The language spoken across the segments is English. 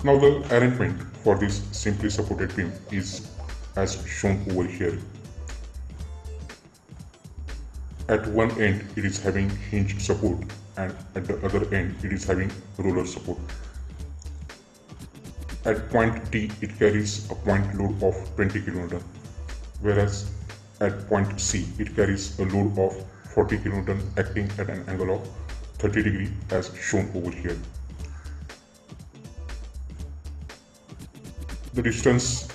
Now the arrangement for this simply supported beam is as shown over here. At one end it is having hinge support and at the other end it is having roller support. At point T it carries a point load of 20 kN, whereas at point C it carries a load of 40 kN acting at an angle of 30 degree as shown over here. The distance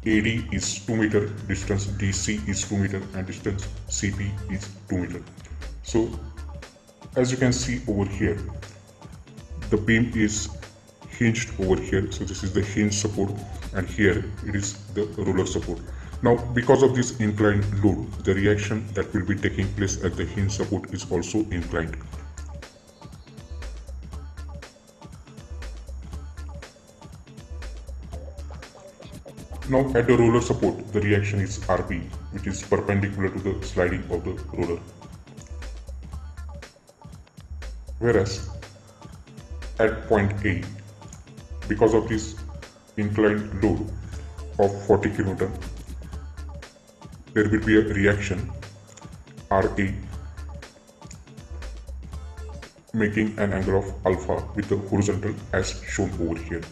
AD is 2 meter, distance DC is 2 meter and distance CP is 2 meter. So as you can see over here, the beam is hinged over here. So this is the hinge support and here it is the roller support. Now because of this inclined load, the reaction that will be taking place at the hinge support is also inclined. Now at the roller support, the reaction is RP, which is perpendicular to the sliding of the roller. Whereas at point A, because of this inclined load of 40 kN, there will be a reaction RA making an angle of alpha with the horizontal as shown over here.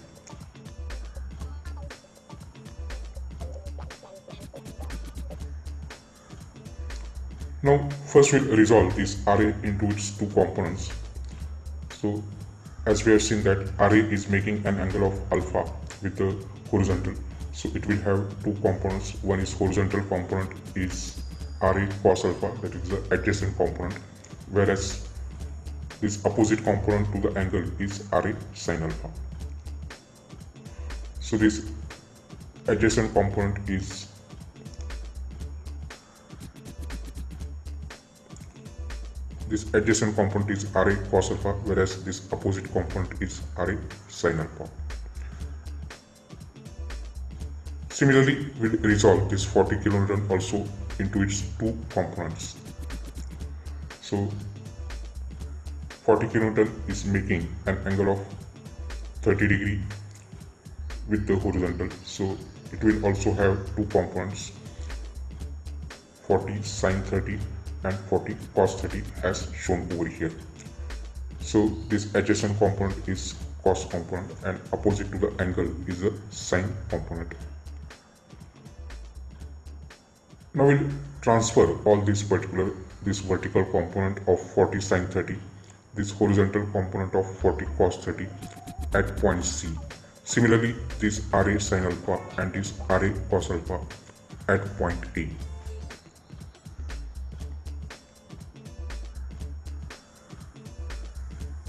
Now first we'll resolve this RA into its two components. So as we have seen that RA is making an angle of alpha with the horizontal, so it will have two components. One is horizontal component is RA cos alpha, that is the adjacent component, whereas this opposite component to the angle is RA sin alpha. So this adjacent component is RA cos alpha, whereas this opposite component is RA sin alpha. Similarly, we'll resolve this 40 kN also into its two components. So 40 kN is making an angle of 30 degree with the horizontal, so it will also have two components, 40 sin 30 and 40 cos 30 as shown over here. So this adjacent component is cos component and opposite to the angle is the sin component. Now we'll transfer all this vertical component of 40 sin 30, this horizontal component of 40 cos 30 at point C. Similarly, this RA sin alpha and this RA cos alpha at point A.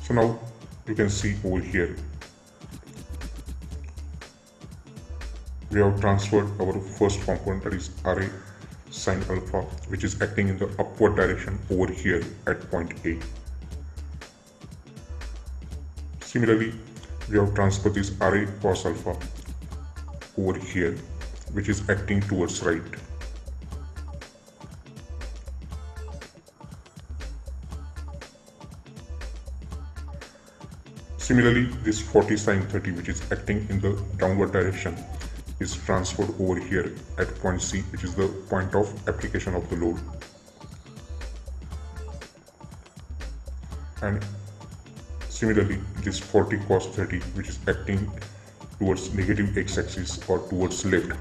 So now you can see over here, we have transferred our first component, that is RA sin alpha, which is acting in the upward direction over here at point A. Similarly, we have transferred this RA cos alpha over here, which is acting towards right. Similarly, this 40 sin 30, which is acting in the downward direction, is transferred over here at point C, which is the point of application of the load. And similarly, this 40 cos 30, which is acting towards negative x-axis or towards left,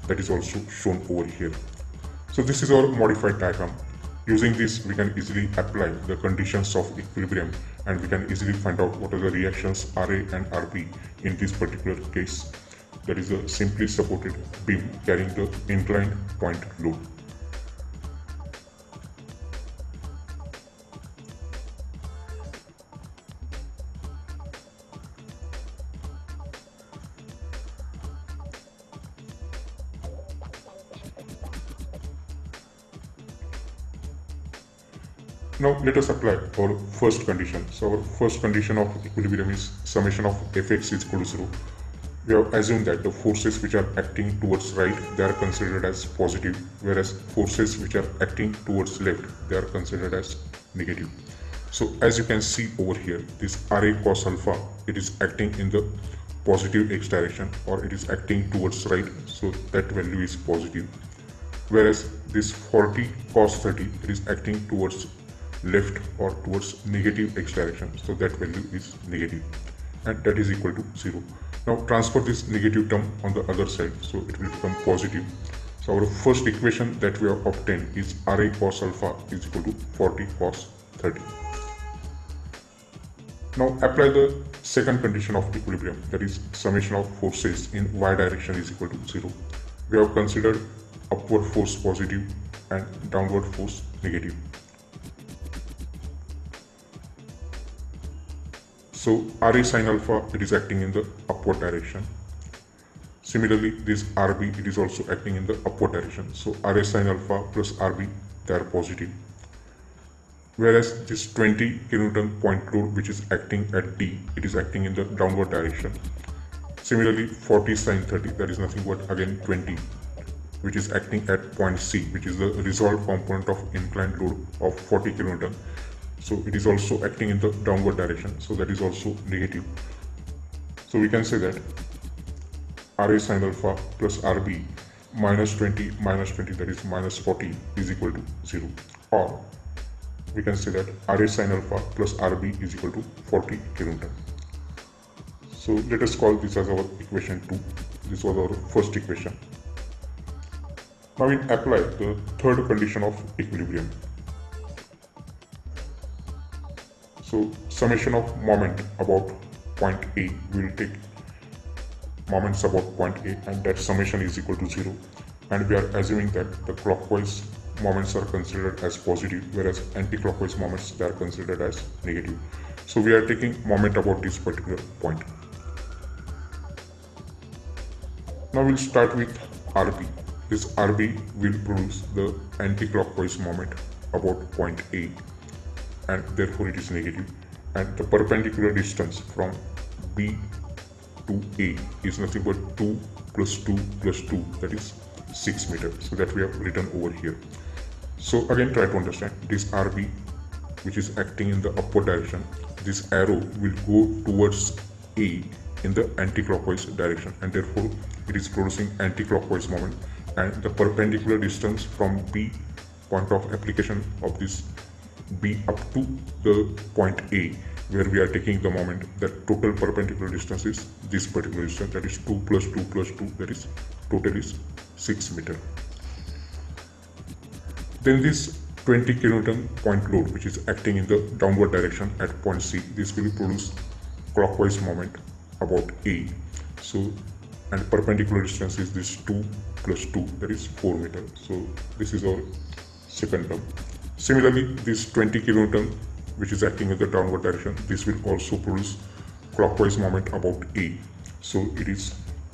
that is also shown over here. So this is our modified diagram. Using this, we can easily apply the conditions of equilibrium and we can easily find out what are the reactions RA and RB in this particular case, that is a simply supported beam carrying the inclined point load. Now let us apply our first condition. So our first condition of equilibrium is summation of Fx is equal to 0. We have assumed that the forces which are acting towards right, they are considered as positive, whereas forces which are acting towards left, they are considered as negative. So as you can see over here, this RA cos alpha, it is acting in the positive x direction, or it is acting towards right, so that value is positive. Whereas this 40 cos 30, it is acting towards left or towards negative x direction, so that value is negative, and that is equal to 0. Now transfer this negative term on the other side, so it will become positive. So our first equation that we have obtained is RA cos alpha is equal to 40 cos 30. Now apply the second condition of equilibrium, that is summation of forces in y direction is equal to 0. We have considered upward force positive and downward force negative. So RA sin alpha, it is acting in the upward direction. Similarly, this RB, it is also acting in the upward direction. So RA sin alpha plus RB, they are positive. Whereas this 20 kN point load which is acting at D, it is acting in the downward direction. Similarly, 40 sin 30, that is nothing but again 20, which is acting at point C, which is the resolved component of inclined load of 40 kN. So it is also acting in the downward direction, so that is also negative. So we can say that RA sin alpha plus RB minus 20 minus 20, that is minus 40, is equal to 0. Or we can say that RA sin alpha plus RB is equal to 40 kN. So let us call this as our equation 2. This was our first equation. Now we apply the third condition of equilibrium. So summation of moment about point A, we will take moments about point A, and that summation is equal to 0. And we are assuming that the clockwise moments are considered as positive, whereas anti-clockwise moments, they are considered as negative. So we are taking moment about this particular point. Now we'll start with RB. This RB will produce the anti-clockwise moment about point A, and therefore it is negative. And the perpendicular distance from B to A is nothing but 2 plus 2 plus 2, that is 6 meters. So that we have written over here. So again, try to understand this RB, which is acting in the upward direction. This arrow will go towards A in the anti-clockwise direction, and therefore it is producing anti-clockwise moment. And the perpendicular distance from B, point of application of this B, up to the point A where we are taking the moment, that total perpendicular distance is this particular distance, that is 2 plus 2 plus 2, that is total is 6 meters. Then this 20 kN point load, which is acting in the downward direction at point C, this will produce clockwise moment about A. So, and perpendicular distance is this 2 plus 2, that is 4 meters. So this is our second term. Similarly, this 20 kN, which is acting in the downward direction, this will also produce clockwise moment about A. So it is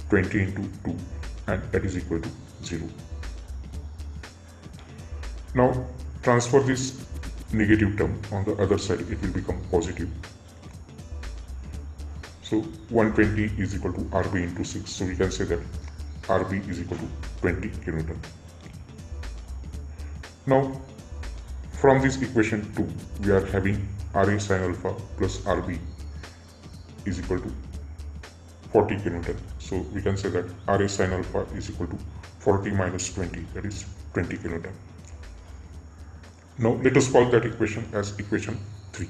20 into 2, and that is equal to 0. Now transfer this negative term on the other side, it will become positive. So 120 is equal to RB into 6. So we can say that RB is equal to 20 kN. Now from this equation 2, we are having RA sin alpha plus RB is equal to 40 kN. So we can say that RA sin alpha is equal to 40 minus 20, that is 20 kN. Now let us call that equation as equation 3.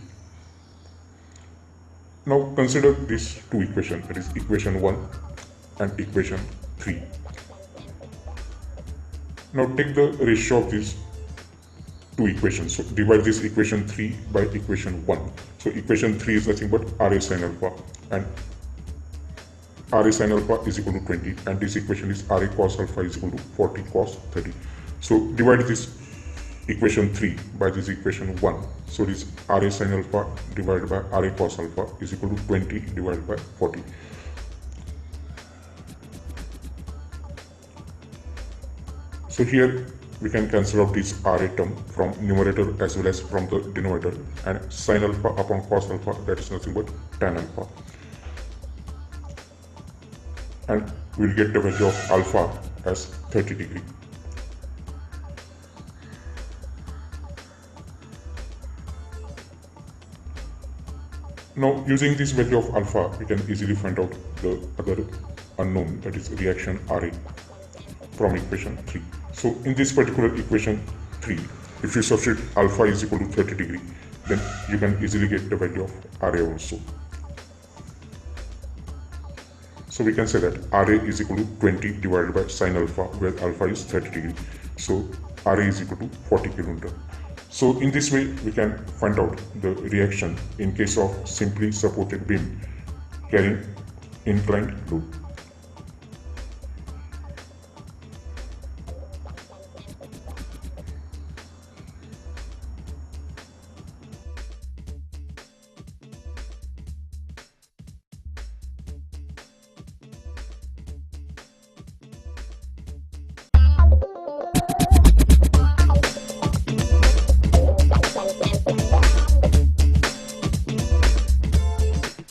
Now consider these two equations, that is equation 1 and equation 3. Now take the ratio of these two equations. So divide this equation 3 by equation 1. So equation 3 is nothing but RA sin alpha, and RA sin alpha is equal to 20, and this equation is RA cos alpha is equal to 40 cos 30. So divide this equation 3 by this equation 1. So this RA sin alpha divided by RA cos alpha is equal to 20 divided by 40. So here we can cancel out this RA term from numerator as well as from the denominator, and sin alpha upon cos alpha, that is nothing but tan alpha. And we will get the value of alpha as 30 degree. Now using this value of alpha, we can easily find out the other unknown, that is reaction Ra, from equation 3. So in this particular equation 3, if you substitute alpha is equal to 30 degree, then you can easily get the value of Ra also. So we can say that Ra is equal to 20 divided by sine alpha, where alpha is 30 degree. So Ra is equal to 40 kN. So in this way, we can find out the reaction in case of simply supported beam carrying inclined load.